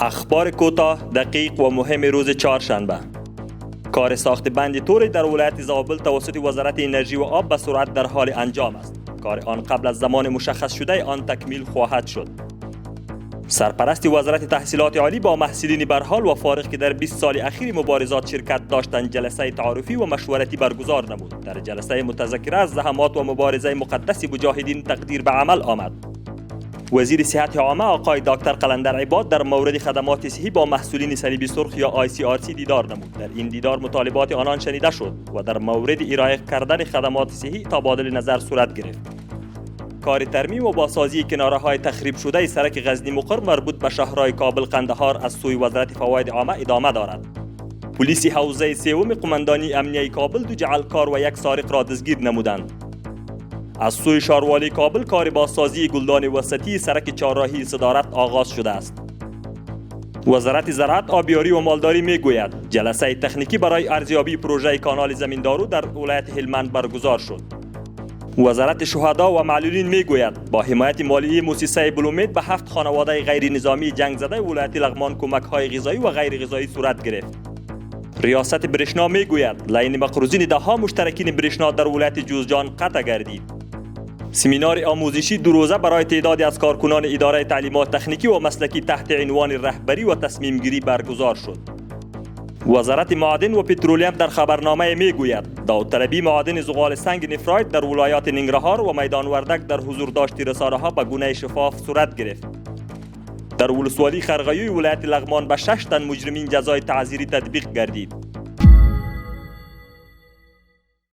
اخبار کوتاه، دقیق و مهم روز چهارشنبه. کار ساخت بند توری در ولایت زابل توسط وزارت انرژی و آب به سرعت در حال انجام است. کار آن قبل از زمان مشخص شده آن تکمیل خواهد شد. سرپرست وزارت تحصیلات عالی با محصلین برحال و فارغ که در 20 سال اخیر مبارزات شرکت داشتند جلسه تعارفی و مشورتی برگزار نمود. در جلسه متذکره از زحمات و مبارزه مقدس مجاهدین تقدیر به عمل آمد. وزیر صحت عامه آقای دکتر قلندر عباد در مورد خدمات صحی با مسئولین صلیب سرخ یا ICRC دیدار نمود. در این دیدار مطالبات آنان شنیده شد و در مورد ارائه کردن خدمات صحی تبادل نظر صورت گرفت. کار ترمیم و بازسازی کناره‌های تخریب شده سرک غزنی مقر مربوط به شهرهای کابل قندهار از سوی وزارت فواید عامه ادامه دارد. پلیس حوزه سوم قماندانی امنیه کابل 2 جعلکار و 1 سارق را دستگیر نمودند. از سوی شاروالی کابل کار بازسازی گلدان وسطی سرک چهارراهی صدارت آغاز شده است. وزارت زراعت، آبیاری و مالداری میگوید جلسه تکنیکی برای ارزیابی پروژه کانال زمیندارو در ولایت هلمند برگزار شد. وزارت شهدا و معلولین میگوید با حمایت مالی مؤسسه بلومید به 7 خانواده غیر نظامی جنگ زده ولایت لغمان کمک‌های غذایی و غیر غذایی صورت گرفت. ریاست برشنا میگوید لاین مقروضین ده‌ها مشترکین برشنا در ولایت جوزجان قطع گردید. سمینار آموزشی 2 روزه برای تعدادی از کارکنان اداره تعلیمات تکنیکی و مسلکی تحت عنوان رهبری و تصمیم گیری برگزار شد. وزارت معادن و پترولیم در خبرنامه میگوید داوطلبی معادن زغال سنگ نفراید در ولایات ننگرهار و میدان وردک در حضور داشت رسانه‌ها به گونه شفاف صورت گرفت. در ولسوالی خرغیوی ولایت لغمان به 6 تن مجرمین جزای تعزیری تطبیق گردید.